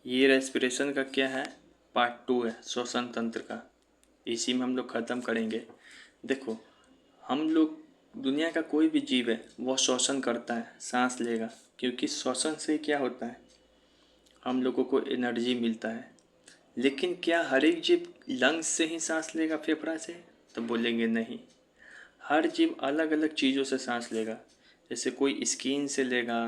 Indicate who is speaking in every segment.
Speaker 1: ये रेस्पिरेशन का क्या है, पार्ट 2 है श्वसन तंत्र का। इसी में हम लोग ख़त्म करेंगे। देखो, हम लोग दुनिया का कोई भी जीव है वो श्वसन करता है, सांस लेगा, क्योंकि श्वसन से क्या होता है, हम लोगों को एनर्जी मिलता है। लेकिन क्या हर एक जीव लंग्स से ही सांस लेगा, फेफड़ा से? तो बोलेंगे नहीं। हर जीव अलग अलग चीज़ों से सांस लेगा। जैसे कोई स्किन से लेगा,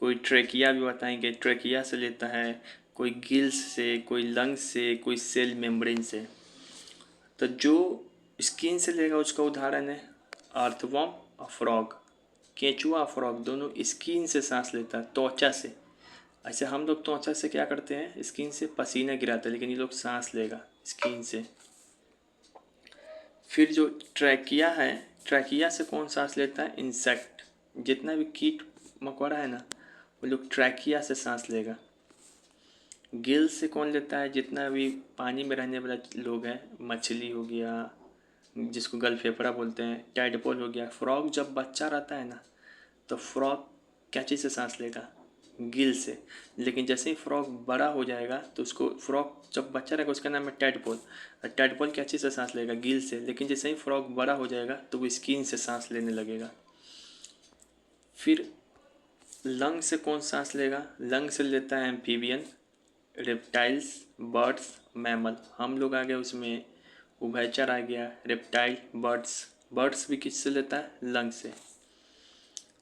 Speaker 1: कोई ट्रेकिया भी बताएंगे, ट्रेकिया से लेता है, कोई गिल्स से, कोई लंग्स से, कोई सेल मेम्ब्रेन से। तो जो स्किन से लेगा उसका उदाहरण है अर्थवॉर्म और फ्रॉग। केंचुआ और फ्रॉग दोनों स्किन से सांस लेता है, त्वचा से। ऐसे हम लोग त्वचा से क्या करते हैं, स्किन से पसीना गिराते हैं, लेकिन ये लोग सांस लेगा स्किन से। फिर जो ट्रैकिया है, ट्रैकिया से कौन सांस लेता है, इंसेक्ट। जितना भी कीट मकोड़ा है ना, वो लोग ट्रैकिया से सांस लेगा। गिल से कौन लेता है, जितना भी पानी में रहने वाला लोग हैं, मछली हो गया जिसको गल फेफड़ा बोलते हैं, टैडपोल हो गया। फ्रॉग जब बच्चा रहता है ना, तो फ्रॉग क्या चीज़ से सांस लेगा, गिल से। लेकिन जैसे ही फ्रॉग बड़ा हो जाएगा तो उसको, फ्रॉग जब बच्चा रहेगा उसका नाम है टैडपोल, और टैडपोल क्या चीज़ से सांस लेगा, गिल से। लेकिन जैसे ही फ्रॉग बड़ा हो जाएगा तो वो स्किन से सांस लेने लगेगा। फिर लंग से कौन सांस लेगा, लंग से लेता है एम्फीबियन, रेप्टाइल्स, बर्ड्स, मैमल। हम लोग आ गए उसमें, उभयचर आ गया, रेप्टाइल, बर्ड्स। बर्ड्स भी किससे लेता है, लंग से।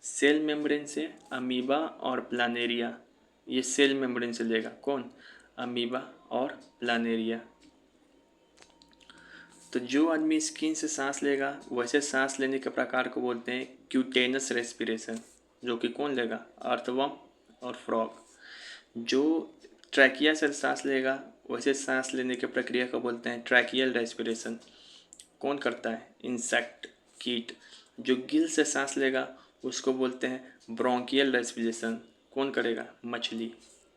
Speaker 1: सेल मेम्ब्रेन से अमीबा और प्लानेरिया, ये सेल मेम्ब्रेन से लेगा कौन, अमीबा और प्लानेरिया। तो जो आदमी स्किन से सांस लेगा, वैसे सांस लेने के प्रकार को बोलते हैं क्यूटेनस रेस्पिरेशन, जो कि कौन लेगा, अर्थवर्म और फ्रॉग। जो ट्रैकिया से सांस लेगा, वैसे सांस लेने की प्रक्रिया को बोलते हैं ट्रैकियल रेस्पिरेशन। कौन करता है, इंसेक्ट, कीट। जो गिल से सांस लेगा उसको बोलते हैं ब्रोंकियल रेस्पिरेशन। कौन करेगा, मछली,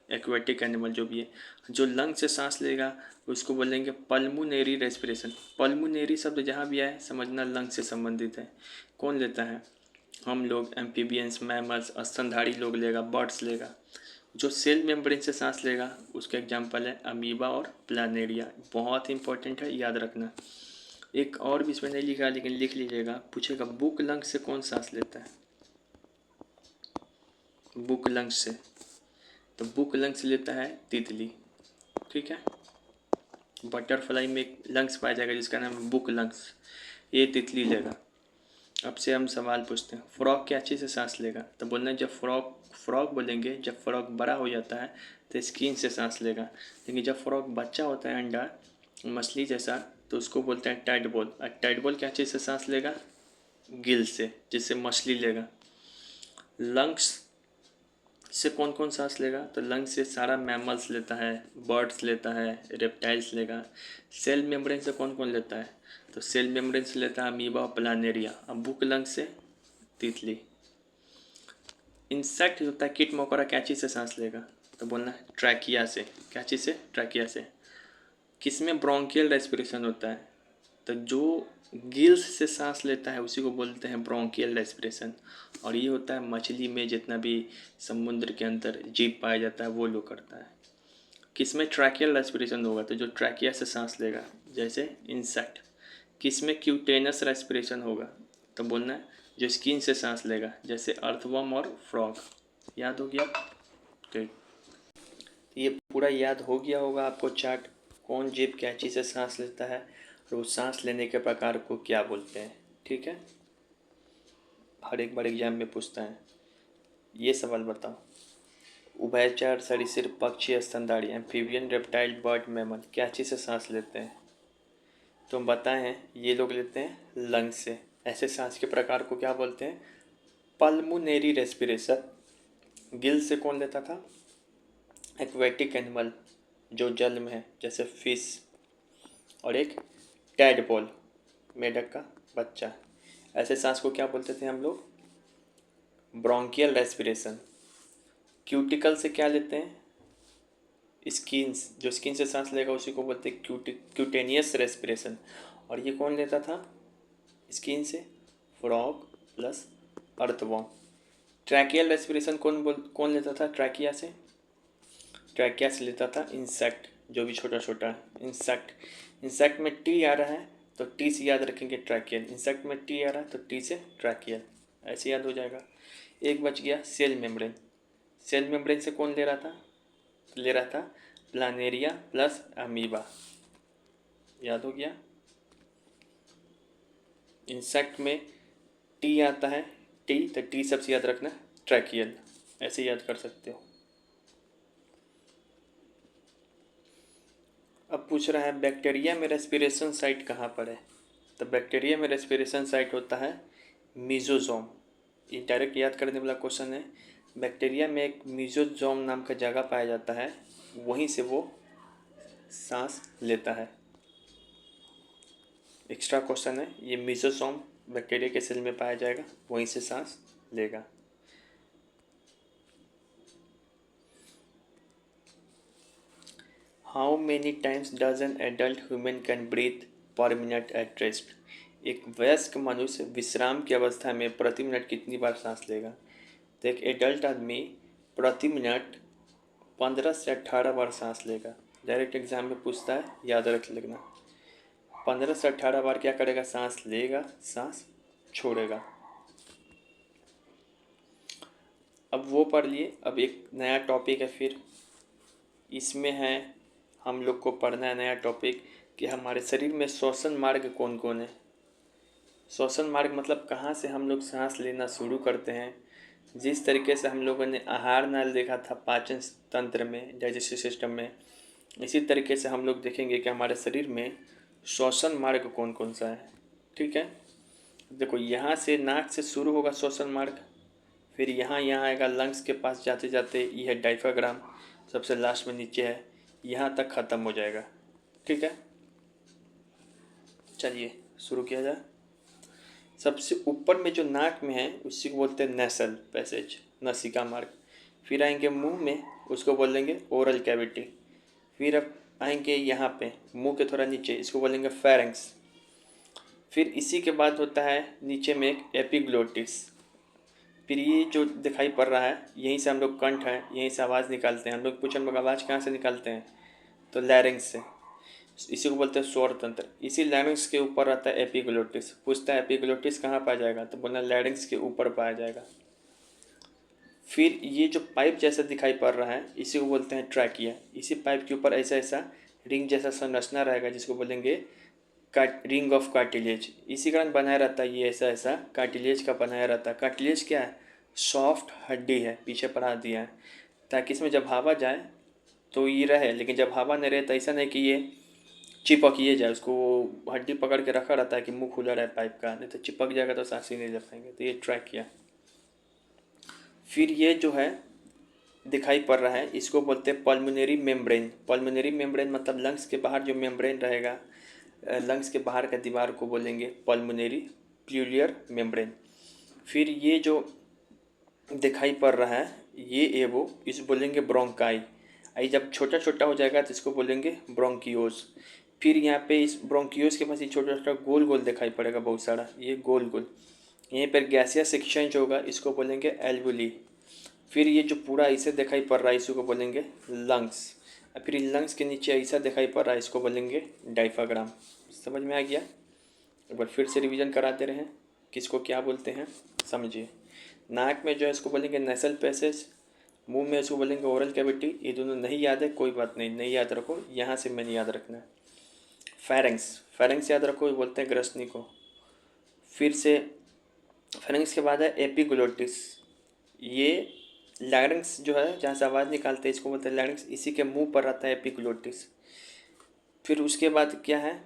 Speaker 1: एक्वेटिक एनिमल जो भी है। जो लंग से सांस लेगा उसको बोलेंगे पल्मोनेरी रेस्पिरेशन। पल्मोनेरी शब्द जहाँ भी आए समझना लंग से संबंधित है। कौन लेता है, हम लोग, एम्फीबियंस, मैमल्स, स्तनधारी लोग लेगा, बर्ड्स लेगा। जो सेल मेम्ब्रेन से सांस लेगा उसका एग्जाम्पल है अमीबा और प्लानेरिया। बहुत इंपॉर्टेंट है, याद रखना। एक और भी इसमें नहीं लिखा, लेकिन लिख लीजिएगा, पूछेगा बुक लंग से कौन सांस लेता है, बुक लंग से। तो बुक लंग से लेता है तितली, ठीक है। बटरफ्लाई में एक लंग्स पाया जाएगा जिसका नाम है बुक लंग्स, ये तितली लेगा। अब से हम सवाल पूछते हैं, फ्रॉग क्या चीज़ से सांस लेगा? तो बोलना है जब फ्रॉग, फ्रॉग बोलेंगे जब फ्रॉग बड़ा हो जाता है तो स्किन से सांस लेगा। लेकिन जब फ्रॉग बच्चा होता है, अंडा मछली जैसा, तो उसको बोलते हैं टैडपोल। और टैडपोल क्या चीज़ से सांस लेगा, गिल से, जिससे मछली लेगा। लंग्स से कौन कौन सांस लेगा? तो लंग्स से सारा मैमल्स लेता है, बर्ड्स लेता है, रेप्टाइल्स लेगा। सेल मेम्ब्रेन से कौन कौन लेता है? तो सेल मेम्ब्रेन से लेता है अमीबा और प्लानेरिया। अब बुक लंग से तितली। इंसेक्ट होता है कीट मकोड़ा, क्या चीज़ से सांस लेगा? तो बोलना है ट्रैकिया से। क्या चीज़ से? ट्रैकिया से। किसमें ब्रोंकियल रेस्पिरेशन होता है? तो जो गिल्स से सांस लेता है उसी को बोलते हैं ब्रोंकियल रेस्पिरेशन। और ये होता है मछली में, जितना भी समुद्र के अंदर जीव पाया जाता है वो लोग करता है। किसमें ट्रैकियल रेस्पिरेशन होगा? तो जो ट्रैकिया से सांस लेगा, जैसे इंसेक्ट। किसमें क्यूटेनस रेस्पिरेशन होगा? तो बोलना है जो स्किन से सांस लेगा, जैसे अर्थवर्म और फ्रॉग। याद हो गया? ठीक, ये पूरा याद हो गया होगा आपको चार्ट, कौन जीव क्या चीज़ से सांस लेता है और वो सांस लेने के प्रकार को क्या बोलते हैं। ठीक है, हर एक बार एग्जाम में पूछता है। ये सवाल बताओ, उभयचर, सरीसृप, पक्षी, स्तनधारी, एम्फीबियन, रेप्टाइल, बर्ड, मैमल क्या चीज़ से सांस लेते हैं? तो हम बताए हैं ये लोग लेते हैं लंग से। ऐसे सांस के प्रकार को क्या बोलते हैं? पल्मोनेरी रेस्पिरेशन। गिल से कौन लेता था? एक्वेटिक एनिमल, जो जल में है, जैसे फिश। और एक टैडपोल, मेढक का बच्चा। ऐसे सांस को क्या बोलते थे हम लोग? Bronchial respiration. क्यूटिकल से क्या लेते हैं? स्किन, जो स्किन से सांस लेगा उसी को बोलते हैं क्यूटेनियस रेस्पिरेशन। और ये कौन लेता था स्किन से? Frog plus earthworm. Tracheal respiration कौन लेता था ट्रैकिया से? ट्रैकिया से लेता था इंसेक्ट, जो भी छोटा छोटा है इंसेक्ट। इंसेक्ट में टी आ रहा है तो टी से याद रखेंगे ट्रैकियल, इंसेक्ट में टी आ रहा है तो टी से ट्रैकियल, ऐसे याद हो जाएगा। एक बच गया सेल मेम्ब्रेन। सेल मेम्ब्रेन से कौन ले रहा था? ले रहा था प्लानेरिया प्लस अमीबा, याद हो गया। इंसेक्ट में टी आता है, टी तो टी सबसे याद रखना ट्रैकियल, ऐसे याद कर सकते हो। अब पूछ रहा है बैक्टीरिया में रेस्पिरेशन साइट कहाँ पर है? तो बैक्टीरिया में रेस्पिरेशन साइट होता है मीजोजोम। ये डायरेक्ट याद करने वाला क्वेश्चन है। बैक्टीरिया में एक मीजोजोम नाम का जगह पाया जाता है, वहीं से वो सांस लेता है। एक्स्ट्रा क्वेश्चन है, ये मीजोजोम बैक्टीरिया के सेल में पाया जाएगा, वहीं से सांस लेगा। How many times does an adult human can breathe per minute at rest? एक वयस्क मनुष्य विश्राम की अवस्था में प्रति मिनट कितनी बार सांस लेगा? तो एक एडल्ट आदमी प्रति मिनट 15 से 18 बार सांस लेगा। डायरेक्ट एग्जाम में पूछता है, याद रख लेना। 15 से 18 बार क्या करेगा? सांस लेगा, सांस छोड़ेगा। अब वो पढ़ लिए। अब एक नया टॉपिक है, फिर इसमें है हम लोग को पढ़ना है नया टॉपिक कि हमारे शरीर में श्वसन मार्ग कौन कौन है। श्वसन मार्ग मतलब कहाँ से हम लोग सांस लेना शुरू करते हैं। जिस तरीके से हम लोगों ने आहार नाल देखा था पाचन तंत्र में, डाइजेस्टिव सिस्टम में, इसी तरीके से हम लोग देखेंगे कि हमारे शरीर में श्वसन मार्ग कौन कौन सा है। ठीक है, देखो यहाँ से नाक से शुरू होगा श्वसन मार्ग, फिर यहाँ आएगा लंग्स के पास जाते जाते, ये है डायफ्राम, सबसे लास्ट में नीचे है, यहाँ तक ख़त्म हो जाएगा। ठीक है, चलिए शुरू किया जाए। सबसे ऊपर में जो नाक में है उसी को बोलते हैं नेसल पैसेज, नसिका मार्ग। फिर आएंगे मुंह में, उसको बोलेंगे ओरल कैविटी। फिर अब आएंगे यहाँ पे मुंह के थोड़ा नीचे, इसको बोलेंगे फेरेंक्स। फिर इसी के बाद होता है नीचे में एक एपिग्लोटिस। फिर ये जो दिखाई पड़ रहा है, यहीं से हम लोग कंठ है, यहीं से आवाज़ निकालते हैं। हम लोग पूछे हम लोग आवाज़ कहाँ से निकालते हैं, तो लैरिंग्स से, इसी को बोलते हैं स्वर तंत्र। इसी लैरिंग्स के ऊपर रहता है एपिग्लोटिस। पूछता है एपिग्लोटिस कहाँ पाया जाएगा, तो बोलना लैरिंग्स के ऊपर पाया जाएगा। फिर ये जो पाइप जैसा दिखाई पड़ रहा है, इसी को बोलते हैं ट्रैकिया। इसी पाइप के ऊपर ऐसा ऐसा रिंग जैसा संरचना रहेगा, जिसको बोलेंगे रिंग ऑफ कार्टिलेज। इसी कारण बनाया रहता है, ये ऐसा ऐसा कार्टिलेज का बनाया रहता है। कार्टिलेज क्या है? सॉफ्ट हड्डी है, पीछे पढ़ा दिया है, ताकि इसमें जब हवा जाए तो ये रहे, लेकिन जब हवा नहीं रहे तो ऐसा नहीं कि ये चिपक ये जाए, उसको हड्डी पकड़ के रखा रहता है कि मुंह खुला रहे पाइप का, नहीं तो चिपक जाएगा तो सांस ही नहीं ले पाएंगे। तो ये ट्रैकिया। फिर ये जो है दिखाई पड़ रहा है, इसको बोलते हैं पल्मोनरी मेम्ब्रेन। पल्मोनरी मेम्ब्रेन मतलब लंग्स के बाहर जो मेम्ब्रेन रहेगा, लंग्स के बाहर का दीवार को बोलेंगे पल्मोनरी प्लूरियर मेम्ब्रेन। फिर ये जो दिखाई पड़ रहा है, ये एवो, इस बोलेंगे ब्रोंकाई। आई जब छोटा छोटा हो जाएगा तो इसको बोलेंगे ब्रोंकियोज। फिर यहाँ पे इस ब्रोंकियोज के पास ये छोटा छोटा गोल गोल दिखाई पड़ेगा बहुत सारा, ये गोल गोल। यहीं पर गैसियस एक्सचेंज होगा, इसको बोलेंगे एल्वुली। फिर ये जो पूरा ऐसे दिखाई पड़ रहा है, इसको बोलेंगे लंग्स। फिर लंग्स के नीचे ऐसा दिखाई पड़ रहा है, इसको बोलेंगे डायफ्राम। समझ में आ गया? एक बार फिर से रिवीजन कराते रहें, किसको क्या बोलते हैं समझिए। नाक में जो है इसको बोलेंगे नेसल पैसेज, मुंह में इसको बोलेंगे ओरल कैविटी। ये दोनों नहीं याद है, कोई बात नहीं, नहीं याद रखो, यहाँ से मैंने याद रखना है। फेरेंक्स, फेरेंक्स याद रखो, ये बोलते हैं ग्रसनी को। फिर से फेरेंक्स के बाद है एपिग्लोटिस। ये लैरिंग्स जो है जहाँ से आवाज़ निकालते हैं, इसको बोलते हैं लैरिंग्स। इसी के मुंह पर रहता है एपिग्लोटिस। फिर उसके बाद क्या है,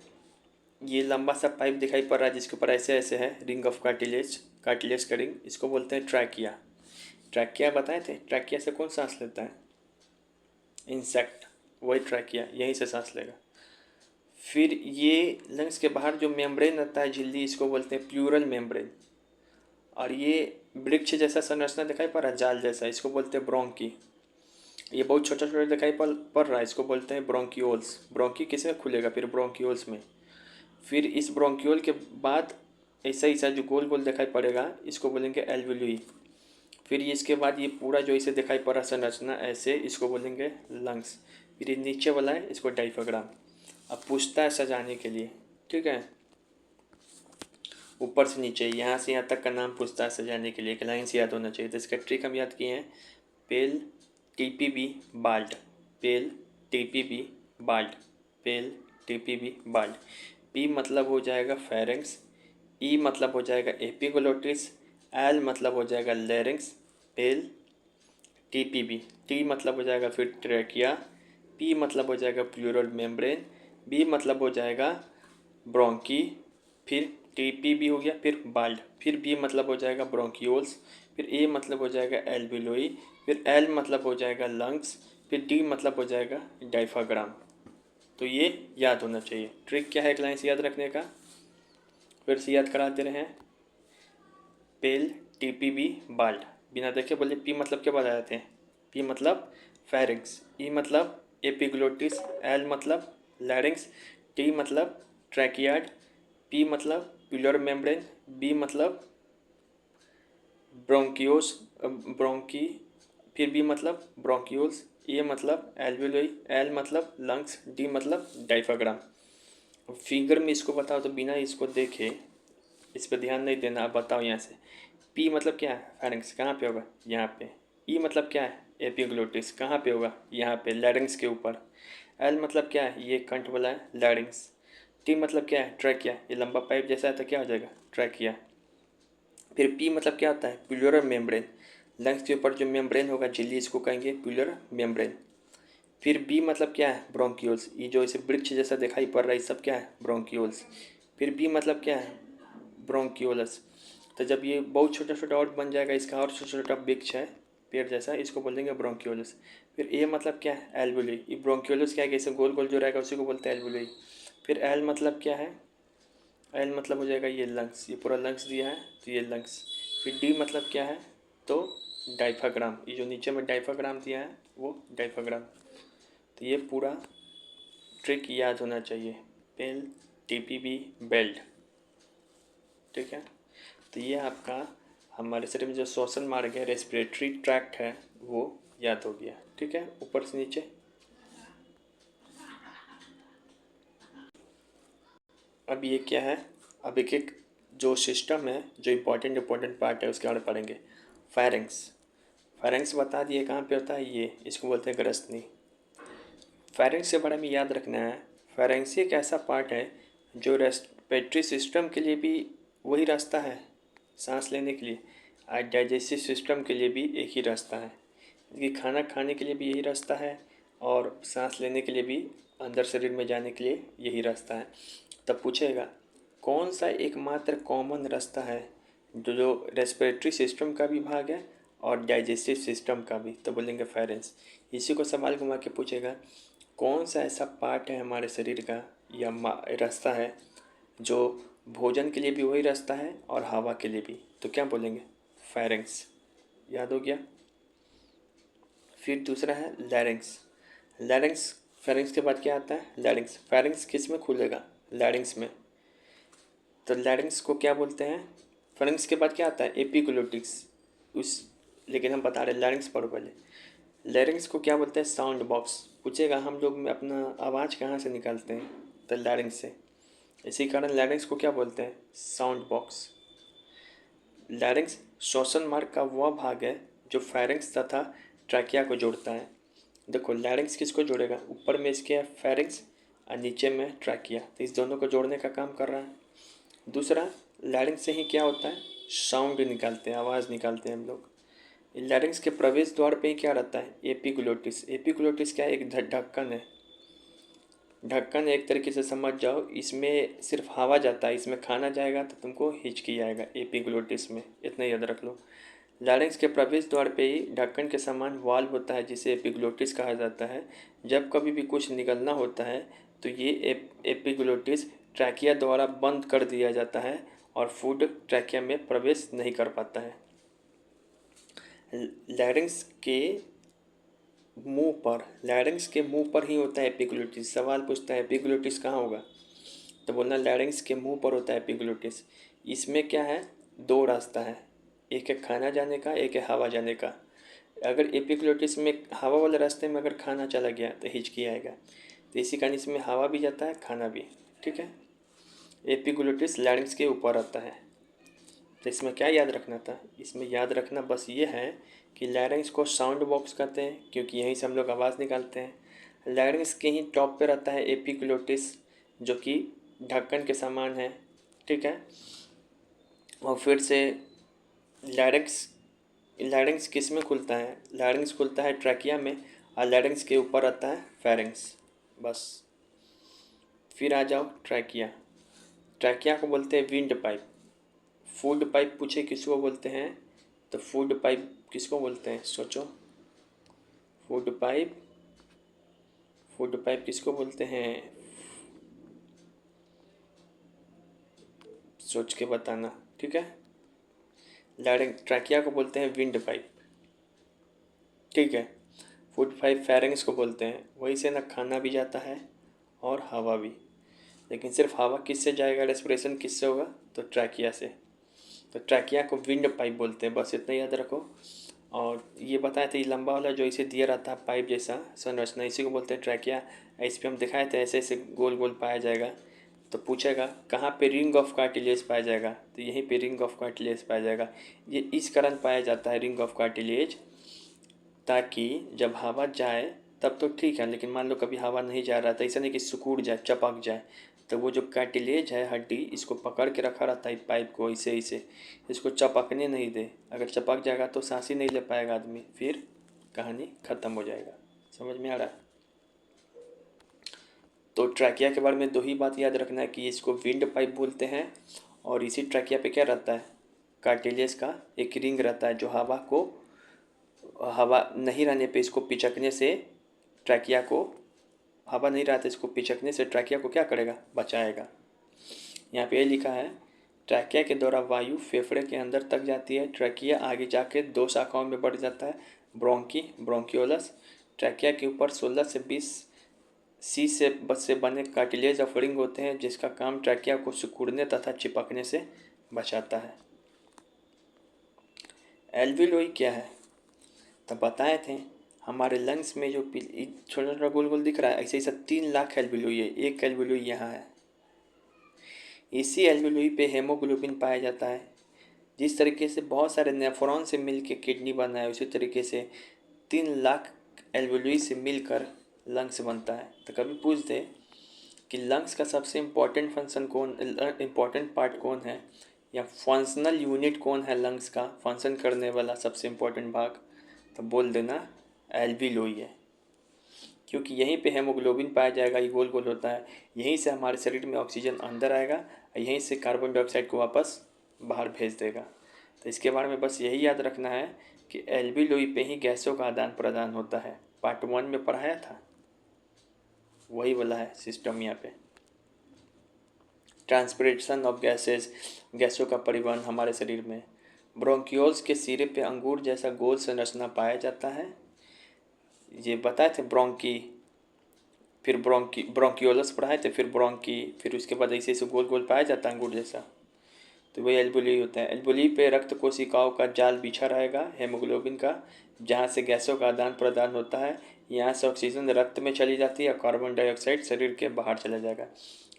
Speaker 1: ये लंबा सा पाइप दिखाई पड़ रहा है, जिसके ऊपर ऐसे ऐसे है रिंग ऑफ कार्टिलेज, कार्टिलेज का रिंग, इसको बोलते हैं ट्रैकिया। ट्रैकिया बताए थे, ट्रैकिया से कौन सांस लेता है? इंसेक्ट, वही ट्रैकिया, यहीं से सांस लेगा। फिर ये लंग्स के बाहर जो मेम्ब्रेन रहता है झिल्ली, इसको बोलते हैं प्लूरल मेम्ब्रेन। और ये वृक्ष जैसा संरचना दिखाई पड़ रहा है, जाल जैसा, इसको बोलते हैं ब्रोंकी। ये बहुत छोटा छोटा दिखाई पड़ रहा है, इसको बोलते हैं ब्रोंकियोल्स। ब्रोंकी किस में खुलेगा? फिर ब्रोंकियोल्स में। फिर इस ब्रोंकियोल के बाद ऐसा ऐसा जो गोल गोल दिखाई पड़ेगा, इसको बोलेंगे एल्वुली। फिर ये इसके बाद ये पूरा जो इसे दिखाई पड़ रहा संरचना ऐसे, इसको बोलेंगे लंग्स। फिर ये नीचे वाला है, इसको डायफ्राम। अब पूछता है सजाने के लिए, ठीक है, ऊपर से नीचे यहाँ से यहाँ तक का नाम पूछता है सजाने के लिए, एक लाइन से याद होना चाहिए। तो इसका ट्रिक हम याद किए हैं, पेल टीपीबी बाल्ड, पेल टीपीबी बाल्ड, पेल टीपीबी बाल्ड। पी मतलब हो जाएगा फेरेंक्स, ई मतलब हो जाएगा एपिग्लोटिस, एल मतलब हो जाएगा लेरिंग्स, पेल टीपीबी। टी मतलब हो जाएगा फिर ट्रैकिया, पी मतलब हो जाएगा प्लूरल मेम्ब्रेन, बी मतलब हो जाएगा ब्रोंकी, फिर टीपीबी हो गया, फिर बाल्ड, फिर बी मतलब हो जाएगा ब्रोंकियोल्स, फिर ए मतलब हो जाएगा एल्विलोई, फिर एल मतलब हो जाएगा लंग्स, फिर डी मतलब हो जाएगा डायफ्राम। तो ये याद होना चाहिए। ट्रिक क्या है एक लाइन से याद रखने का, फिर से याद कराते रहें। पेल टीपीबी बाल्ड, बिना देखे बोले पी मतलब क्या बताते हैं, पी मतलब फेरिंग्स, ई मतलब एपिग्लोटिस, एल मतलब लैरिंग्स, टी मतलब ट्रैकियाड, पी मतलब प्लूरल मेम्ब्रेन, बी मतलब ब्रोंकियोस ब्रोंकी, फिर बी मतलब ब्रोंकियोल्स, ए मतलब एल्वियोलाई, एल मतलब लंग्स, डी मतलब डायफ्राम। फिंगर में इसको बताओ तो बिना इसको देखे, इस पर ध्यान नहीं देना। अब बताओ यहाँ से, पी मतलब क्या है, फेरिंग्स, कहाँ पे होगा, यहाँ पे। ई मतलब क्या है, एपिग्लोटिस, कहाँ पे होगा, यहाँ पे लैरिंग्स के ऊपर। एल मतलब क्या है, ये कंठ वाला है, लैरिंग्स। टी मतलब क्या है, ट्रैकिया, ये लंबा पाइप जैसा है तो क्या हो जाएगा, ट्रैकिया। फिर पी मतलब क्या होता है, प्लूरल मेम्ब्रेन, लंग्स के ऊपर जो मेम्ब्रेन होगा झिल्ली, इसको कहेंगे प्लूरल मेम्ब्रेन। फिर बी मतलब क्या है, ब्रोंकियोल्स, ये जो इसे वृक्ष जैसा दिखाई पड़ रहा है, ये सब क्या है, ब्रोंकियोल्स। फिर बी मतलब क्या है, ब्रोंकियोलस। तो जब ये बहुत छोटा छोटा और बन जाएगा, इसका और छोटा छोटा वृक्ष है पेड़ जैसा, इसको बोलेंगे ब्रोंकियोलस। फिर ए मतलब क्या है, एल्वुली, ये ब्रोंकियोलस क्या है, इसे गोल गोल जो रहेगा उसी को बोलते हैं एल्वुली। फिर एल मतलब क्या है, एल मतलब हो जाएगा ये लंग्स, ये पूरा लंग्स दिया है तो ये लंग्स। फिर डी मतलब क्या है, तो डायफ्राम, ये जो नीचे में डायफ्राम दिया है वो डायफ्राम। तो ये पूरा ट्रिक याद होना चाहिए, पेल टीपीबी बेल्ट, ठीक है। तो ये आपका हमारे शरीर में जो श्वसन मार्ग है, रेस्पिरेटरी ट्रैक्ट है, वो याद हो गया, ठीक है, ऊपर से नीचे। अब ये क्या है, अब एक एक जो सिस्टम है, जो इम्पोर्टेंट पार्ट है उसके बारे में पढ़ेंगे। फेरेंक्स, फेरेंक्स बता दिए कहाँ पे होता है, ये इसको बोलते हैं ग्रसनी। फेरेंक्स के बारे में याद रखना है, फेरेंक्स एक ऐसा पार्ट है जो रेस्पिरेटरी सिस्टम के लिए भी वही रास्ता है, सांस लेने के लिए, और डाइजेस्टिव सिस्टम के लिए भी एक ही रास्ता है, कि खाना खाने के लिए भी यही रास्ता है, और सांस लेने के लिए भी अंदर शरीर में जाने के लिए यही रास्ता है। तब पूछेगा कौन सा एकमात्र कॉमन रास्ता है जो रेस्पिरेटरी सिस्टम का भी भाग है और डाइजेस्टिव सिस्टम का भी, तो बोलेंगे फेरेंस। इसी को सवाल घुमा के पूछेगा कौन सा ऐसा पार्ट है हमारे शरीर का या रास्ता है जो भोजन के लिए भी वही रास्ता है और हवा के लिए भी, तो क्या बोलेंगे, फेरेंक्स। याद हो गया। फिर दूसरा है लैरिंग्स, लैरिंग्स, फेरिंग्स के बाद क्या आता है, लैरिंग्स। फेरिंग्स किस में खुलेगा, लैरिंग्स में। तो लैरिंग्स को क्या बोलते हैं, फेरिंग्स के बाद क्या आता है, एपिग्लोटिक्स, उस, लेकिन हम बता रहे लैरिंग्स पढ़ो पहले। लैरिंग्स को क्या बोलते हैं, साउंड बॉक्स। पूछेगा हम लोग में अपना आवाज़ कहाँ से निकालते हैं, तो लैरिंग्स से। इसी कारण लैरिंग्स को क्या बोलते हैं, साउंड बॉक्स। लैरिंग्स श्वसन मार्ग का वह भाग है जो फेरिंग्स तथा ट्रैकिया को जोड़ता है। देखो लैरिंग्स किसको जोड़ेगा, ऊपर में इसके है फेरिंग्स और नीचे में ट्रैकिया, तो इस दोनों को जोड़ने का काम कर रहा है। दूसरा, लैरिंग्स से ही क्या होता है, साउंड निकालते हैं, आवाज़ निकालते हैं हम लोग। लैरिंग्स के प्रवेश द्वार पे ही क्या रहता है, एपिग्लोटिस। एपिग्लोटिस क्या है, एक ढक्कन है, ढक्कन एक तरीके से समझ जाओ, इसमें सिर्फ हवा जाता है, इसमें खाना जाएगा तो तुमको हिचकी आएगा एपिग्लोटिस में, इतना याद रख लो। लारिंक्स के प्रवेश द्वार पे ही ढक्कन के समान वाल्व होता है जिसे एपिग्लोटिस कहा जाता है। जब कभी भी कुछ निकलना होता है तो ये एपिग्लोटिस ट्रैकिया द्वारा बंद कर दिया जाता है और फूड ट्रैकिया में प्रवेश नहीं कर पाता है। लैरिंग्स के मुंह पर, लैरिंग्स के मुंह पर ही होता है एपिग्लोटिस। सवाल पूछता है एपिग्लोटिस कहाँ होगा, तो बोलना लैरिंग्स के मुंह पर होता है एपिग्लोटिस। इसमें क्या है, दो रास्ता है, एक है खाना जाने का, एक है हवा जाने का। अगर एपिग्लोटिस में हवा वाले रास्ते में अगर खाना चला गया तो हिचकी आएगा। तो इसी कारण इसमें हवा भी जाता है, खाना भी। ठीक है। एपिग्लोटिस लैरिंक्स के ऊपर आता है। तो इसमें क्या याद रखना था? इसमें याद रखना बस ये है कि लैरिंक्स को साउंड बॉक्स कहते हैं, क्योंकि यहीं से हम लोग आवाज़ निकालते हैं। लैरिंक्स के ही टॉप पे रहता है एपिग्लोटिस, जो कि ढक्कन के समान है। ठीक है। और फिर से लैरिंक्स लैरिंक्स किस में खुलता है? लैरिंक्स खुलता है ट्रैकिया में, और लैरिंक्स के ऊपर आता है फेरिंक्स। बस। फिर आ जाओ ट्रैकिया। ट्रैकिया को बोलते हैं विंड पाइप। फूड पाइप पूछे किसको बोलते हैं, तो फूड पाइप किसको बोलते हैं? सोचो। फूड पाइप, फूड पाइप किसको बोलते हैं? सोच के बताना। ठीक है। ट्रैकिया को बोलते हैं विंड पाइप। ठीक है। फूड पाइप फेरिंग्स को बोलते हैं। वहीं से ना खाना भी जाता है और हवा भी। लेकिन सिर्फ हवा किससे जाएगा, रेस्पिरेशन किससे होगा? तो ट्रैकिया से। तो ट्रैकिया को विंड पाइप बोलते हैं। बस इतना याद रखो। और ये बताया था, ये लंबा वाला जो इसे दिया रहता है पाइप जैसा संरचना, इसी को बोलते हैं ट्रैकिया। इस पर हम दिखाए थे ऐसे ऐसे गोल गोल पाया जाएगा। तो पूछेगा कहाँ पे रिंग ऑफ कार्टिलेज पाया जाएगा, तो यहीं पे रिंग ऑफ कार्टिलेज पाया जाएगा। ये इस कारण पाया जाता है रिंग ऑफ कार्टिलेज, ताकि जब हवा जाए तब तो ठीक है, लेकिन मान लो कभी हवा नहीं जा रहा था, ऐसा नहीं कि सिकुड़ जाए, चपक जाए, तो वो जो कार्टिलेज है, हड्डी, इसको पकड़ के रखा रहता है पाइप को ऐसे ऐसे, इसको चपकने नहीं दे। अगर चपक जाएगा तो सांस ही नहीं ले पाएगा आदमी, फिर कहानी ख़त्म हो जाएगा। समझ में आ रहा है? तो ट्रैकिया के बारे में दो ही बात याद रखना है कि इसको विंड पाइप बोलते हैं, और इसी ट्रैकिया पे क्या रहता है? कार्टिलेज का एक रिंग रहता है, जो हवा नहीं रहने पे इसको पिचकने से ट्रैकिया को, हवा नहीं रहता इसको पिचकने से ट्रैकिया को क्या करेगा? बचाएगा। यहाँ पे ये लिखा है, ट्रैकिया के द्वारा वायु फेफड़े के अंदर तक जाती है। ट्रैकिया आगे जाके दो शाखाओं में बढ़ जाता है, ब्रोंकी, ब्रोंकियोलस। ट्रैकिया के ऊपर 16 से 20 सी से बने कार्टिलेज ऑफ रिंग होते हैं, जिसका काम ट्रैकिया को सिकुड़ने तथा चिपकने से बचाता है। एल्वियोलाई क्या है? तो बताए थे, हमारे लंग्स में जो छोटा छोटा गोल गोल दिख रहा है, ऐसे ऐसा 3 लाख एल्वियोलाई है। एक एल्वियोलाई यहाँ है। इसी एल्वियोलाई पे हेमोग्लोबिन पाया जाता है। जिस तरीके से बहुत सारे नेफ्रॉन से मिलकर किडनी बना है, उसी तरीके से 3 लाख एल्वियोलाई से मिलकर लंग्स बनता है। तो कभी पूछ दे कि लंग्स का सबसे इम्पोर्टेंट इम्पोर्टेंट पार्ट कौन है, या फंक्शनल यूनिट कौन है लंग्स का फंक्शन करने वाला सबसे इम्पोर्टेंट भाग, तो बोल देना एल्वियोलाई है। क्योंकि यहीं पे हेमोग्लोबिन पाया जाएगा, ये गोल गोल होता है, यहीं से हमारे शरीर में ऑक्सीजन अंदर आएगा और यहीं से कार्बन डाइऑक्साइड को वापस बाहर भेज देगा। तो इसके बारे में बस यही याद रखना है कि एल्वियोलाई पे ही गैसों का आदान प्रदान होता है। पार्ट 1 में पढ़ाया था, वही वाला है सिस्टम यहाँ पे। ट्रांसपोर्टेशन ऑफ गैसेस, गैसों का परिवहन हमारे शरीर में। ब्रोंकियोल्स के सिरे पे अंगूर जैसा गोल संरचना पाया जाता है। ये बताए थे ब्रोंकी, फिर ब्रोंकियोलस पढ़ाए थे, फिर ब्रोंकी, फिर उसके बाद ऐसे ऐसे गोल गोल पाया जाता है अंगूर जैसा, तो वही एल्वियोलाई होता है। एल्वियोलाई पे रक्त कोशिकाओं का जाल बिछा रहेगा हेमोग्लोबिन का, जहाँ से गैसों का आदान प्रदान होता है। यहाँ से ऑक्सीजन रक्त में चली जाती है और कार्बन डाइऑक्साइड शरीर के बाहर चला जाएगा।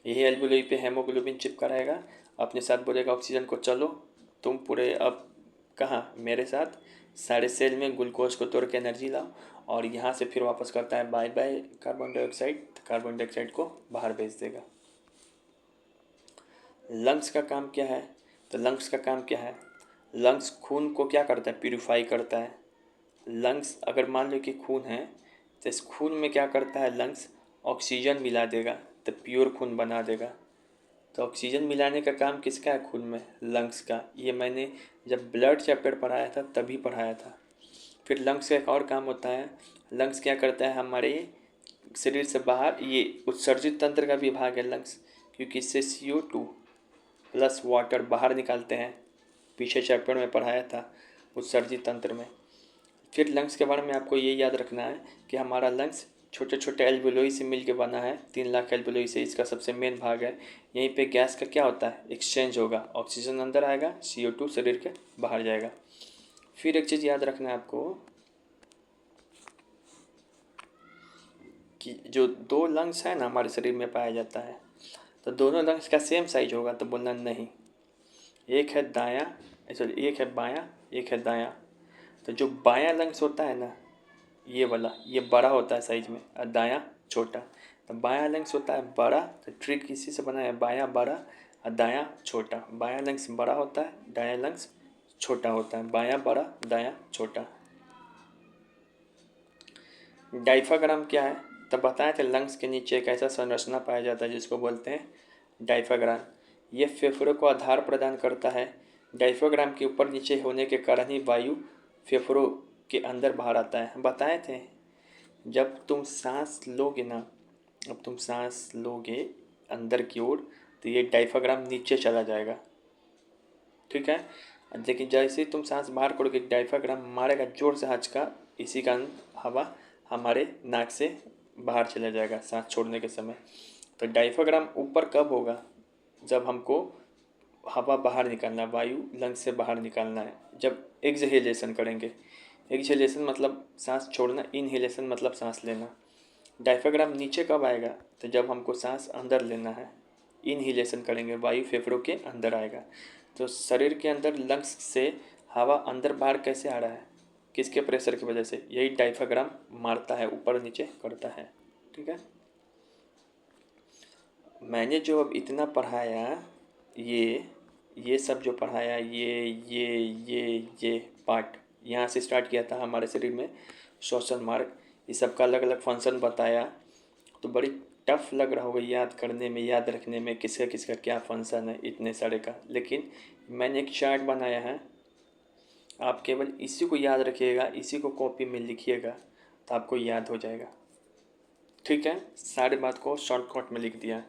Speaker 1: यही एल्वियोलाई पे हेमोग्लोबिन चिपका रहेगा, अपने साथ बोलेगा ऑक्सीजन को, चलो तुम पूरे अब कहाँ मेरे साथ, सारे सेल में ग्लूकोज को तोड़ के एनर्जी लाओ, और यहाँ से फिर वापस करता है bye bye carbon dioxide, carbon dioxide को बाहर भेज देगा। लंग्स का काम क्या है? तो लंग्स का काम क्या है? लंग्स खून को क्या करता है? प्यूरिफाई करता है। लंग्स अगर मान लो कि खून है, तो इस खून में क्या करता है? लंग्स ऑक्सीजन मिला देगा, तो प्योर खून बना देगा। तो ऑक्सीजन मिलाने का काम किसका है खून में? लंग्स का। ये मैंने जब ब्लड चैप्टर पढ़ाया था तभी पढ़ाया था। फिर लंग्स का एक और काम होता है, लंग्स क्या करता है? हमारे शरीर से बाहर ये उत्सर्जित तंत्र का भी भाग है लंग्स, क्योंकि इससे CO2 प्लस वाटर बाहर निकालते हैं। पीछे चैप्टर में पढ़ाया था उत्सर्जित तंत्र में। फिर लंग्स के बारे में आपको ये याद रखना है कि हमारा लंग्स छोटे छोटे एल्वुलोई से मिलकर बना है, 3 लाख एल्वुलोई से इसका सबसे मेन भाग है। यहीं पे गैस का क्या होता है, एक्सचेंज होगा, ऑक्सीजन अंदर आएगा, CO2 शरीर के बाहर जाएगा। फिर एक चीज़ याद रखना है आपको कि जो 2 लंग्स है ना हमारे शरीर में पाया जाता है, तो दोनों लंग्स का सेम साइज होगा, तो बोलना नहीं। एक है दायां, सॉरी एक है बायां, एक है दायां। तो जो बायां लंग्स होता है ना, ये वाला, ये बड़ा होता है साइज में, और दायां छोटा। तो बायां लंग्स होता है बड़ा, तो ट्रिक इसी से बना है, बायां बड़ा और दायां छोटा। बायां लंग्स बड़ा होता है, दायां लंग्स छोटा होता है, बायां बड़ा दायां छोटा। डायफ्राम क्या है, तब बताए थे लंग्स के नीचे एक ऐसा संरचना पाया जाता है जिसको बोलते हैं डायफ्राम। ये फेफड़ों को आधार प्रदान करता है। डायफ्राम के ऊपर नीचे होने के कारण ही वायु फेफड़ों के अंदर बाहर आता है। बताए थे जब तुम सांस लोगे ना, अब तुम सांस लोगे अंदर की ओर, तो ये डायफ्राम नीचे चला जाएगा, ठीक है। लेकिन जैसे ही तुम सांस बाहर करोगे, डायफ्राम मारेगा जोर से हचका, इसी कारण हवा हमारे नाक से बाहर चला जाएगा सांस छोड़ने के समय। तो डायफ्राम ऊपर कब होगा, जब हमको हवा बाहर निकालना है, वायु लंग्स से बाहर निकालना है, जब एक्सहेलेशन करेंगे। एक्सहेलेशन मतलब सांस छोड़ना, इनहेलेशन मतलब सांस लेना। डायफ्राम नीचे कब आएगा, तो जब हमको सांस अंदर लेना है, इनहेलेशन करेंगे, वायु फेफड़ों के अंदर आएगा। तो शरीर के अंदर लंग्स से हवा अंदर बाहर कैसे आ रहा है, किसके प्रेशर की वजह से, यही डायफ्राम मारता है, ऊपर नीचे करता है, ठीक है। मैंने जो अब इतना पढ़ाया, ये सब जो पढ़ाया, ये पार्ट यहाँ से स्टार्ट किया था हमारे शरीर में, श्वसन मार्ग, ये सब का अलग अलग फंक्शन बताया। तो बड़ी टफ लग रहा होगा याद करने में, याद रखने में, किसका किसका क्या फंक्शन है इतने सारे का। लेकिन मैंने एक चार्ट बनाया है, आप केवल इसी को याद रखिएगा, इसी को कॉपी में लिखिएगा, तो आपको याद हो जाएगा, ठीक है। सारे बात को शॉर्टकट में लिख दिया।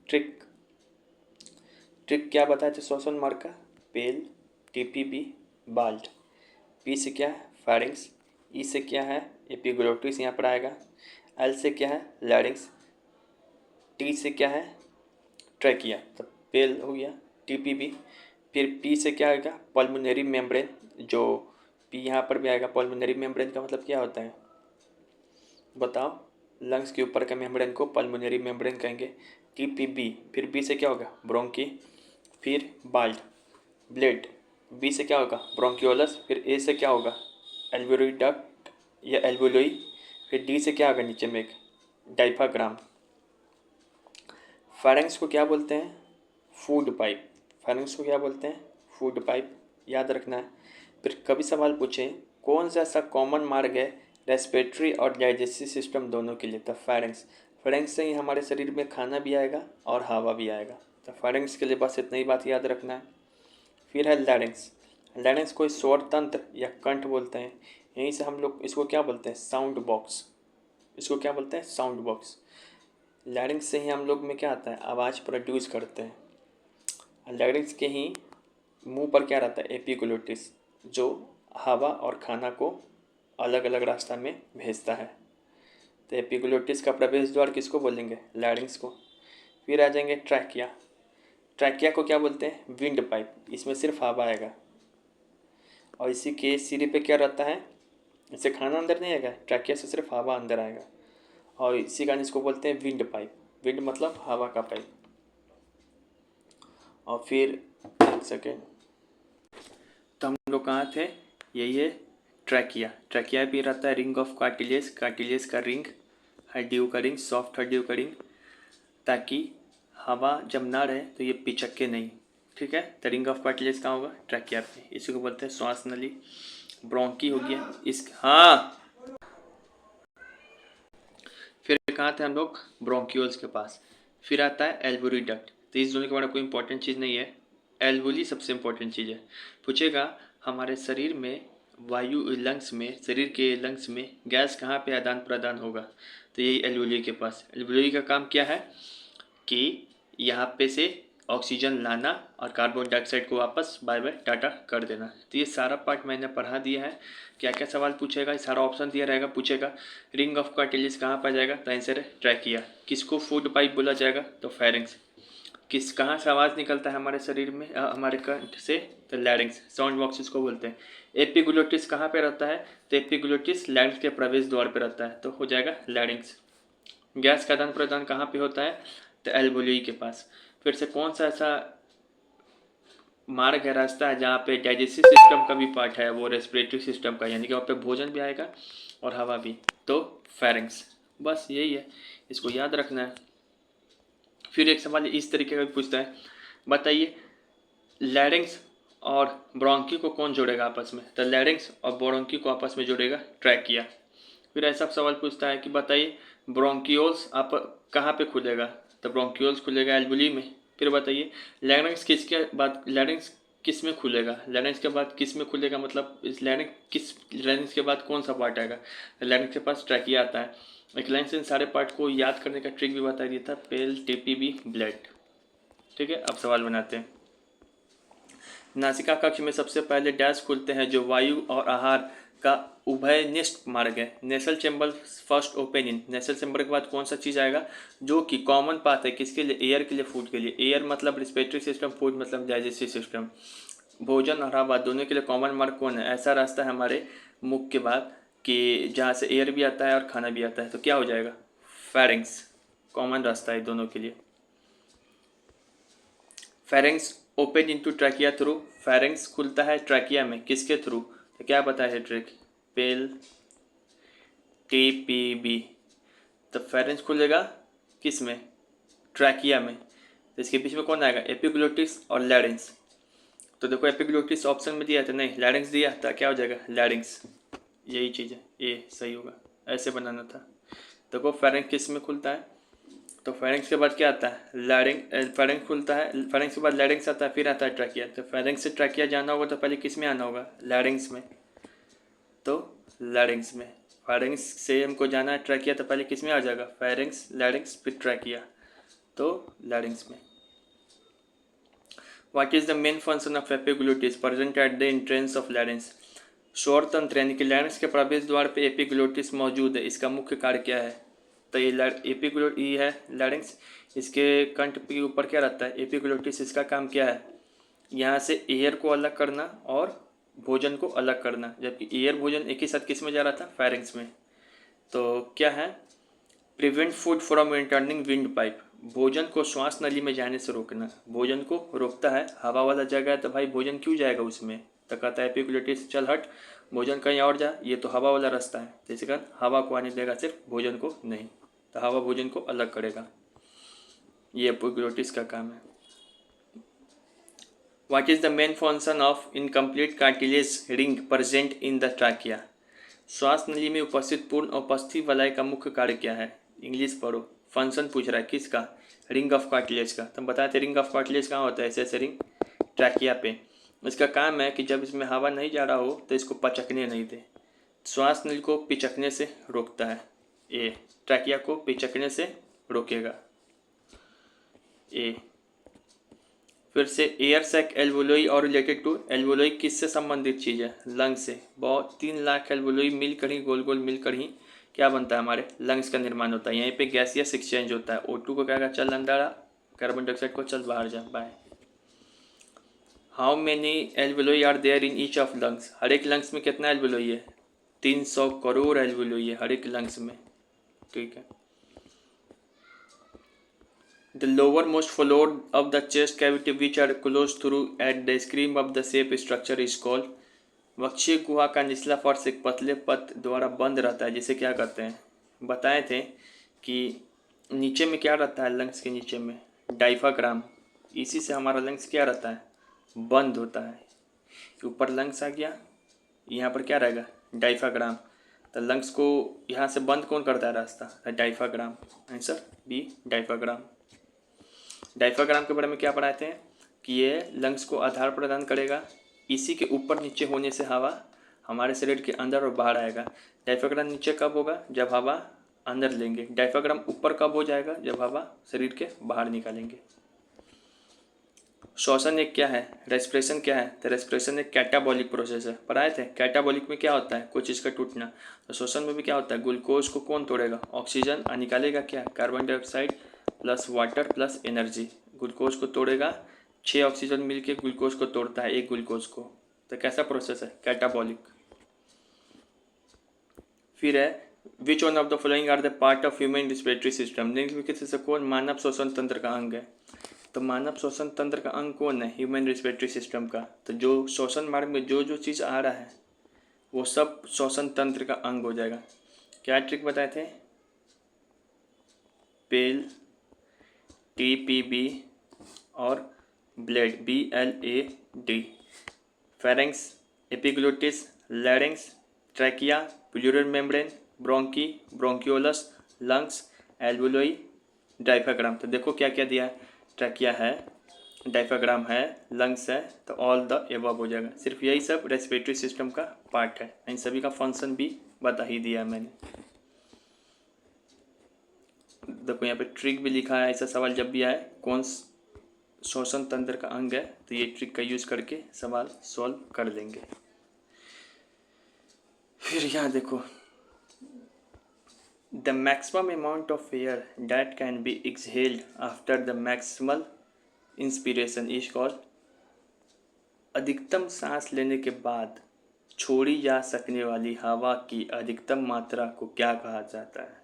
Speaker 1: ट्रिक ट्रिक क्या बताए थे श्वसन मार्ग का, पेल, TPB, बाल्ट। P से क्या है, फेरिंक्स। E से क्या है, एपिग्लोटिस, यहाँ पर आएगा। L से क्या है, लैरिंक्स। T से क्या है, ट्रैकिया, तो पेल हो गया, TPB। फिर P से क्या आएगा, पल्मोनरी मेम्ब्रेन, जो P यहाँ पर भी आएगा। पल्मोनरी मेम्ब्रेन का मतलब क्या होता है बताओ, लंग्स के ऊपर का मेम्ब्रेन को पल्मोनरी मेम्ब्रेन कहेंगे। TPB। फिर B से क्या होगा, ब्रोंकी। फिर बाल्ट, ब्लेड। B से क्या होगा, ब्रोंकियोलस। फिर A से क्या होगा, एल्वोलोई डक्ट या एल्वोलोई। फिर D से क्या होगा, नीचे में एक डायफ्राम। फेरेंक्स को क्या बोलते हैं, फूड पाइप। फेरेंक्स को क्या बोलते हैं, फूड पाइप, याद रखना है। फिर कभी सवाल पूछे कौन सा ऐसा कॉमन मार्ग है रेस्पिरेटरी और डाइजेस्टिव सिस्टम दोनों के लिए, तो फेरेंक्स। फेरेंक्स से ही हमारे शरीर में खाना भी आएगा और हवा भी आएगा। तो फेरेंक्स के लिए बस इतना ही बात याद रखना है। फिर है लैरिंक्स। लैरिंक्स को स्वर तंत्र या कंठ बोलते हैं। यहीं से हम लोग इसको क्या बोलते हैं, साउंड बॉक्स। इसको क्या बोलते हैं, साउंड बॉक्स। लैरिंक्स से ही हम लोग में क्या आता है, आवाज़ प्रोड्यूस करते हैं। लैरिंक्स के ही मुंह पर क्या रहता है, एपिग्लोटिस, जो हवा और खाना को अलग अलग रास्ता में भेजता है। तो एपिग्लोटिस का प्रवेश द्वार किसको बोलेंगे, लैरिंक्स को। फिर आ जाएंगे ट्रैकिया। ट्रैकिया को क्या बोलते हैं, विंड पाइप, इसमें सिर्फ हवा आएगा। और इसी के सिरे पे क्या रहता है, इससे खाना अंदर नहीं आएगा, ट्रैकिया से सिर्फ हवा अंदर आएगा। और इसी कारण इसको बोलते हैं विंड पाइप। विंड मतलब हवा का पाइप। और फिर एक सेकेंड, तो हम लोग कहाँ थे, यही है ट्रैकिया। ट्रैकिया भी रहता है रिंग ऑफ कार्टिलेज, कार्टिलेज का रिंग, हड्डियों का रिंग, सॉफ्ट हड्डियों का रिंग, ताकि हवा जब ना रहे तो ये पिचके नहीं, ठीक है। तो रिंग ऑफ कार्टिलेज कहाँ होगा, ट्रैकिया पे, इसी को बोलते हैं श्वास नली। ब्रोंकी हो गया इस, हाँ। फिर कहाँ थे हम लोग, ब्रोंक्यूल्स के पास। फिर आता है एल्वोली डक्ट। तो इस दोनों के बारे में कोई इंपॉर्टेंट चीज़ नहीं है, एल्वोली सबसे इंपॉर्टेंट चीज़ है। पूछेगा हमारे शरीर में वायु, लंग्स में, शरीर के लंग्स में गैस कहाँ पे आदान प्रदान होगा, तो यही एल्वोली के पास। एल्वोली का काम क्या है कि यहाँ पे से ऑक्सीजन लाना और कार्बन डाइऑक्साइड को वापस बाय बाय टाटा कर देना। तो ये सारा पार्ट मैंने पढ़ा दिया है। क्या क्या सवाल पूछेगा, ये सारा ऑप्शन दिया रहेगा, पूछेगा रिंग ऑफ कार्टिलेज कहाँ पाया जाएगा, तो आंसर है ट्रैकिया। किसको फूड पाइप बोला जाएगा, तो फेरिंग्स। किस कहाँ से आवाज़ निकलता है हमारे शरीर में, हमारे कंठ से, तो लैरिंग्स, साउंड बॉक्स इसको बोलते हैं। एपिग्लोटिस कहाँ पे रहता है, तो एपिग्लोटिस लैरिंग्स के प्रवेश द्वार पे रहता है, तो हो जाएगा लैरिंग्स। गैस का आदान प्रदान कहाँ पे होता है, तो एल्वोली के पास। फिर से कौन सा ऐसा मार्ग है, रास्ता है जहाँ पे डाइजेस्टिव सिस्टम का भी पार्ट है, वो रेस्पिरेटरी सिस्टम का, यानी कि वहाँ पे भोजन भी आएगा और हवा भी, तो फेरिंग्स। बस यही है, इसको याद रखना है। फिर एक सवाल इस तरीके का भी पूछता है, बताइए लैरिंग्स और ब्रोंकी को कौन जोड़ेगा आपस में, तो लैरिंग्स और ब्रोंकी को आपस में जोड़ेगा ट्रैकिया। फिर ऐसा सवाल पूछता है कि बताइए ब्रोंकियोल्स आप कहाँ पे खुलेगा, तो ब्रोंकियोल्स खुलेगा एल्वुली में। फिर बताइए लैरिंग्स किसके बाद, लैरिंग्स किस में खुलेगा, लैरिंग्स के बाद किस में खुलेगा, मतलब इस लैरिंग्स के बाद कौन सा पार्ट आएगा, लैरिंग्स के पास ट्रैकिया आता है। एक लाइन से इन सारे पार्ट को याद करने का ट्रिक भी बता दिया था, पेल टीपी बी ब्लड। ठीक है, अब सवाल बनाते हैं। नासिका कक्ष में सबसे पहले डैश खुलते हैं जो वायु और आहार का उभयनिष्ठ मार्ग है, nasal chamber first open in. Nasal chamber के बाद कौन सा चीज़ आएगा, जो कि कॉमन पाथ है किसके लिए, एयर के लिए, फूड के लिए। एयर मतलब रिस्पिरेटरी सिस्टम, फूड मतलब डाइजेस्टिव सिस्टम। भोजन और हवा दोनों के लिए कॉमन मार्ग कौन है, ऐसा रास्ता है हमारे मुख के बाद कि जहाँ से एयर भी आता है और खाना भी आता है, तो क्या हो जाएगा, फेरिंग्स। कॉमन रास्ता है दोनों के लिए। Pharynx open into trachea through, pharynx खुलता है ट्रैकिया में किसके थ्रू, तो क्या बताया है ट्रिक, पेल टी पी बी। तो फेरिंग्स खुलेगा किस में, ट्रैकिया में। तो इसके बीच में कौन आएगा, एपिग्लोटिस और लैरिंग्स। तो देखो एपिग्लोटिस ऑप्शन में दिया था, नहीं लैरिंग्स दिया था, क्या हो जाएगा लैरिंग्स। यही चीज़ है, ये सही होगा, ऐसे बनाना था। देखो फेरिंग्स किस में खुलता है, तो फेरिंग्स के बाद क्या आता है, फेरिंग्स खुलता है, फेरिंग्स के बाद लैरिंग्स आता है, फिर आता है ट्रैकिया। तो फेरिंग्स से ट्रैकिया जाना होगा तो पहले किस में आना होगा, लैरिंग्स में, तो लैरिंग्स में। फेरिंग्स से हमको जाना है ट्रैकिया, तो पहले किस में आ जाएगा, फेरिंग्स, लैरिंग्स, फिर ट्रैकिया, तो लैरिंग्स में। What is the main function of epiglottis present at the entrance of लैरिंग्स। शोर तंत्र यानी कि लैरिंग्स के प्रवेश द्वार पे एपिग्लोटिस मौजूद है, इसका मुख्य कार्य क्या है, तो ये एपिग्लोट ये है लैरिंग्स, इसके कंठ के ऊपर क्या रहता है, एपिग्लोटिस। इसका काम क्या है, यहाँ से एयर को अलग करना और भोजन को अलग करना, जबकि एयर भोजन एक ही साथ किस में जा रहा था, फेरिंग्स में। तो क्या है, prevent food from returning wind pipe, भोजन को श्वास नली में जाने से रोकना, भोजन को रोकता है। हवा वाला जगह है तो भाई भोजन क्यों जाएगा उसमें, तो कहता है एपिग्लोटिस चल हट, भोजन कहीं और जा, ये तो हवा वाला रास्ता है, तो इसी कारण हवा को आने देगा, सिर्फ भोजन को नहीं। तो हवा भोजन को अलग करेगा, ये एपिग्लोटिस का काम है। What is the main function of incomplete cartilage ring present in the trachea, श्वास नली में उपस्थित पूर्ण उपस्थित वलय का मुख्य कार्य क्या है, इंग्लिश पढ़ो। फंक्शन पूछ रहा है किसका, रिंग ऑफ कार्टिलेज का। तो हम बताए थे रिंग ऑफ कार्टिलेज कहाँ होता है, ऐसे रिंग ट्रैकिया पे। इसका काम है कि जब इसमें हवा नहीं जा रहा हो तो इसको पचकने नहीं दे, श्वास नली को पिचकने से रोकता है, ए ट्रैकिया को पिचकने से रोकेगा, ए। फिर से एयर सैक एल्वोलोई और रिलेटेड टू, एल्वोलोई किससे संबंधित चीज़ है, लंग से। बहुत 3 लाख एल्वोलोई मिलकर ही, गोल गोल मिलकर ही क्या बनता है, हमारे लंग्स का निर्माण होता है। यहीं पे गैसियस एक्सचेंज होता है, O2 को कहेगा चल अंदर आ, कार्बन डाइऑक्साइड को चल बाहर जा, bye. How many alveoli are there in each of lungs, हर एक लंग्स में कितना एल्वोलोई है, 300 करोड़ एल्वोलोई है हर एक लंग्स में। ठीक है। The lowermost floor of the chest cavity which are closed through at the screen of the shape structure is called, वक्षीय गुहा का निचला फर्श एक पतले पथ द्वारा बंद रहता है, जिसे क्या कहते हैं, बताए थे कि नीचे में क्या रहता है, लंग्स के नीचे में डायफ्राम, इसी से हमारा लंग्स क्या रहता है, बंद होता है। ऊपर लंग्स आ गया, यहाँ पर क्या रहेगा, डायफ्राम। तो लंग्स को यहाँ से बंद कौन करता है रास्ता, diaphragm. Answer B diaphragm. Diaphragm के बारे में क्या पढ़ाते हैं कि ये लंग्स को आधार प्रदान करेगा, इसी के ऊपर नीचे होने से हवा हमारे शरीर के अंदर और बाहर आएगा। डायफ्राम नीचे कब होगा, जब हवा अंदर लेंगे। डायफ्राम ऊपर कब हो जाएगा, जब हवा शरीर के बाहर निकालेंगे। श्वसन एक क्या है, रेस्पिरेशन क्या है, तो रेस्पिरेशन एक कैटाबॉलिक प्रोसेस है। पढ़ाए थे कैटाबॉलिक में क्या होता है, कोई चीज़ का टूटना। तो श्वसन में भी क्या होता है, ग्लूकोज को कौन तोड़ेगा, ऑक्सीजन, और निकालेगा क्या, carbon dioxide plus water plus energy. Glucose को तोड़ेगा, 6 ऑक्सीजन मिलके ग्लूकोज को तोड़ता है, एक ग्लूकोज को। तो कैसा प्रोसेस है, कैटाबॉलिक। फिर है which one of the following are the part of human respiratory system, निम्नलिखित से कौन मानव श्वसन तंत्र का अंग है। तो मानव श्वसन तंत्र का अंग कौन है, ह्यूमन रिस्पिरेटरी सिस्टम का। तो जो श्वसन मार्ग में जो जो चीज़ आ रहा है वो सब श्वसन तंत्र का अंग हो जाएगा। क्या ट्रिक बताए थे, पेल, TPB और blade, BLAD, pharynx, epiglottis, larynx, trachea, pleural membrane, bronchi, bronchioles, lungs, alveoli, diaphragm. तो देखो क्या क्या दिया है, ट्रैकिया है, डायफ्राग्राम है, लंग्स है, तो ऑल द एबव हो जाएगा। सिर्फ यही सब रेस्पिरेटरी सिस्टम का पार्ट है, इन सभी का फंक्शन भी बता ही दिया मैंने। देखो यहाँ पे ट्रिक भी लिखा है, ऐसा सवाल जब भी आए कौन श्वसन तंत्र का अंग है, तो ये ट्रिक का यूज करके सवाल सॉल्व कर लेंगे। फिर यहाँ देखो, the maximum amount of air that can be exhaled after the maximal inspiration is called, अधिकतम सांस लेने के बाद छोड़ी जा सकने वाली हवा की अधिकतम मात्रा को क्या कहा जाता है।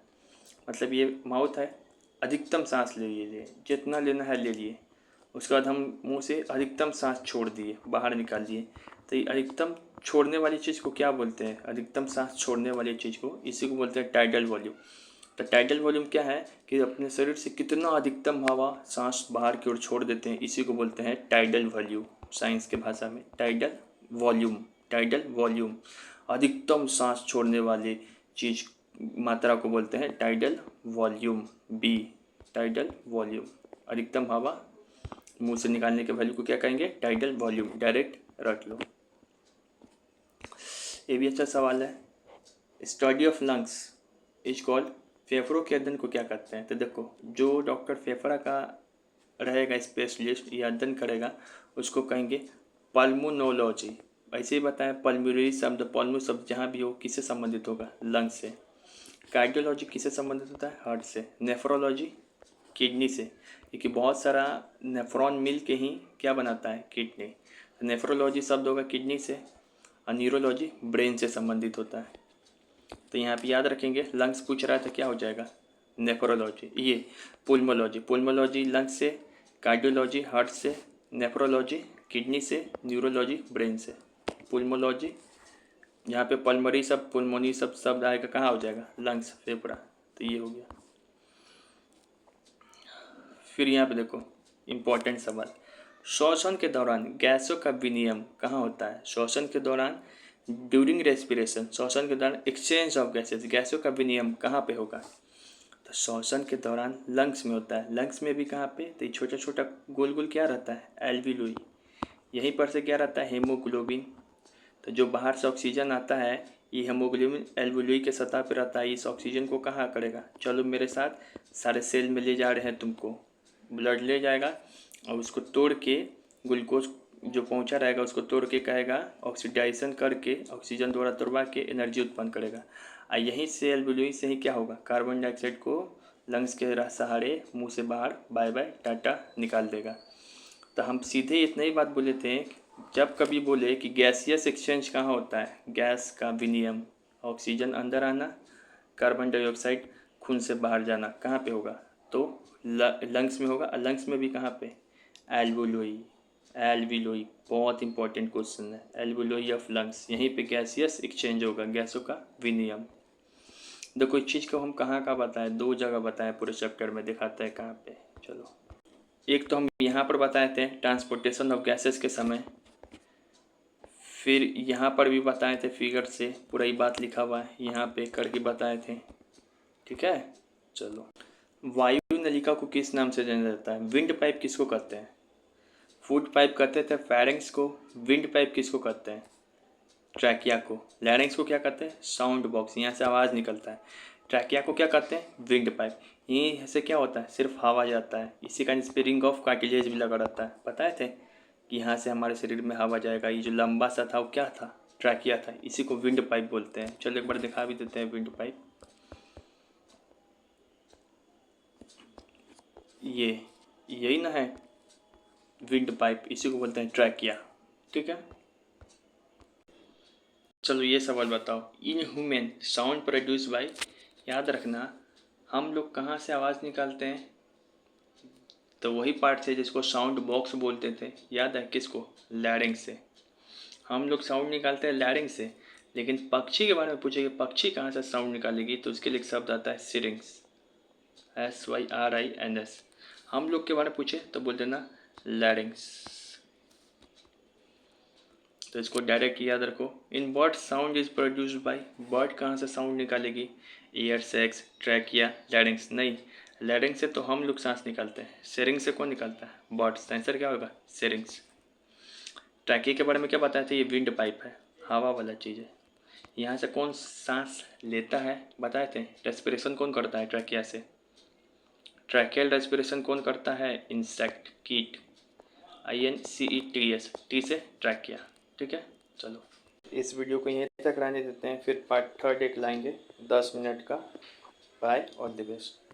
Speaker 1: मतलब ये माउथ है, अधिकतम सांस ले लीजिए, जितना लेना है ले लिए, उसके बाद हम मुंह से अधिकतम सांस छोड़ दिए, बाहर निकाल दिए। तो ये अधिकतम छोड़ने वाली चीज़ को क्या बोलते हैं, अधिकतम सांस छोड़ने वाली चीज़ को, इसी को बोलते हैं टाइडल वॉल्यूम। तो टाइडल वॉल्यूम क्या है कि अपने शरीर से कितना अधिकतम हवा सांस बाहर की ओर छोड़ देते हैं, इसी को बोलते हैं टाइडल वॉल्यूम। साइंस के भाषा में टाइडल वॉल्यूम, टाइडल वॉल्यूम, अधिकतम सांस छोड़ने वाली चीज़ मात्रा को बोलते हैं tidal volume, B, tidal volume. अधिकतम हवा मुंह से निकालने के वैल्यू को क्या कहेंगे, टाइडल वॉल्यूम, डायरेक्ट रट लो। ये भी अच्छा सवाल है। Study of lungs is called, फेफड़ों के अध्ययन को क्या कहते हैं। तो देखो जो डॉक्टर फेफड़ा का रहेगा स्पेशलिस्ट या अध्ययन करेगा उसको कहेंगे पल्मोनोलॉजी। ऐसे ही बताएं, पल्मोनरी शब्द, पल्मो शब्द जहाँ भी हो किससे संबंधित होगा, लंग्स से। कार्डियोलॉजी किससे संबंधित होता है, हार्ट से। नेफ्रोलॉजी किडनी से, क्योंकि बहुत सारा नेफ्रॉन मिल के ही क्या बनाता है, किडनी। नेफ्रोलॉजी शब्द होगा किडनी से, और न्यूरोलॉजी ब्रेन से संबंधित होता है। तो यहाँ पे याद रखेंगे, लंग्स पूछ रहा है तो क्या हो जाएगा, नेफ्रोलॉजी। ये पुल्मोलॉजी, पुल्मोलॉजी लंग्स से, कार्डियोलॉजी हार्ट से, नेफ्रोलॉजी किडनी से, न्यूरोलॉजी ब्रेन से। पुल्मोलॉजी यहाँ पे पल्मरी सब, पुल्मोनी सब शब्द आएगा, कहाँ हो जाएगा, लंग्स, फेफड़ा। तो ये हो गया। फिर यहाँ पे देखो इम्पोर्टेंट सवाल, श्वसन के दौरान गैसों का विनिमय कहाँ होता है। श्वसन के दौरान, ड्यूरिंग रेस्पिरेशन, श्वसन के दौरान एक्सचेंज ऑफ गैसेस, गैसों का विनिमय कहाँ पे होगा। तो श्वसन के दौरान लंग्स में होता है। लंग्स में भी कहाँ पे, तो ये छोटा छोटा गोल गोल क्या रहता है, एल्वियोली। यहीं पर से क्या रहता है, हेमोग्लोबिन। तो जो बाहर से ऑक्सीजन आता है, ये हेमोग्लोबिन एल्वियोली के सतह पर रहता है। इस ऑक्सीजन को कहाँ करेगा, चलो मेरे साथ, सारे सेल में ले जा रहे हैं तुमको, ब्लड ले जाएगा और उसको तोड़ के ग्लूकोज जो पहुंचा रहेगा उसको तोड़ के कहेगा, ऑक्सीडाइजेशन करके ऑक्सीजन द्वारा तोड़वा के एनर्जी उत्पन्न करेगा। और यहीं से एल्वियोली से ही क्या होगा, कार्बन डाइऑक्साइड को लंग्स के सहारे मुंह से बाहर बाय बाय टाटा निकाल देगा। तो हम सीधे इतना ही बात बोले थे, जब कभी बोले कि गैसियस एक्सचेंज कहाँ होता है, गैस का विनिमय, ऑक्सीजन अंदर आना, कार्बन डाइऑक्साइड खून से बाहर जाना, कहाँ पे होगा, तो लंग्स में होगा। लंग्स में भी कहाँ पे, एल्वियोली, एल्वियोली बहुत इंपॉर्टेंट क्वेश्चन है, एल्वियोली ऑफ लंग्स, यहीं पे गैसियस एक्सचेंज होगा, गैसों का विनिमय। देखो इस चीज़ को हम कहाँ का बताएं, 2 जगह बताएं पूरे चैप्टर में, दिखाते हैं कहाँ पे। चलो, एक तो हम यहाँ पर बताए थे ट्रांसपोर्टेशन ऑफ गैसेस के समय, फिर यहाँ पर भी बताए थे फिगर से, पूरा ही बात लिखा हुआ है यहाँ पे करके बताए थे, ठीक है। चलो, वायु नलिका को किस नाम से जाना जाता है, विंड पाइप किसको कहते हैं, फूड पाइप कहते थे फेरिंग्स को, विंड पाइप किसको कहते हैं, ट्रैकिया को, लैरिंग्स को क्या कहते हैं, साउंड बॉक्स, यहाँ से आवाज़ निकलता है। ट्रैकिया को क्या कहते हैं? Wind pipe. यहीं से क्या होता है? सिर्फ हवा जाता है। इसी का इस पे रिंग ऑफ कार्टिलेज भी लगा रहता है। बताए थे कि यहाँ से हमारे शरीर में हवा जाएगा। ये जो लंबा सा था वो क्या था? ट्रैकिया था। इसी को विंड पाइप बोलते हैं। चलो एक बार दिखा भी देते हैं विंड पाइप। ये यही ना है विंड पाइप, इसी को बोलते हैं ट्रैकिया। ठीक है, चलो ये सवाल बताओ। In human sound produce by, याद रखना हम लोग कहाँ से आवाज़ निकालते हैं? तो वही पार्ट से जिसको साउंड बॉक्स बोलते थे। याद है किसको? लैरिंग्स से। हम लोग साउंड निकालते हैं लैरिंग्स से। लेकिन पक्षी के बारे में पूछेंगे, पक्षी कहाँ से साउंड निकालेगी, तो उसके लिए एक शब्द आता है सिरिंग्स, SYRINS। हम लोग के बारे में पूछे तो बोल देना लैरिंग्स। तो इसको डायरेक्ट याद रखो। In bird sound is produced by, bird कहाँ से साउंड निकालेगी? ईयर, सेक्स, ट्रैकिया, लैरिंग्स नहीं। लैरिंग्स से तो हम लोग सांस निकालते हैं। सेरिंग से कौन निकालता है? बर्ड्स। आंसर क्या होगा? सेरिंग्स। ट्रैकिया के बारे में क्या बताया था? ये विंड पाइप है, हवा वाला चीज़ है। यहाँ से कौन सांस लेता है बताए थे? रेस्पिरेशन कौन करता है ट्रैकिया से? ट्रैकियल रेस्पिरेशन कौन करता है? इंसेक्ट, कीट। INCETS, टी से ट्रैकिया। ठीक है, चलो इस वीडियो को यहीं तक रहने देते हैं, फिर पार्ट 3 एक लाएंगे 10 मिनट का। Bye, all the best.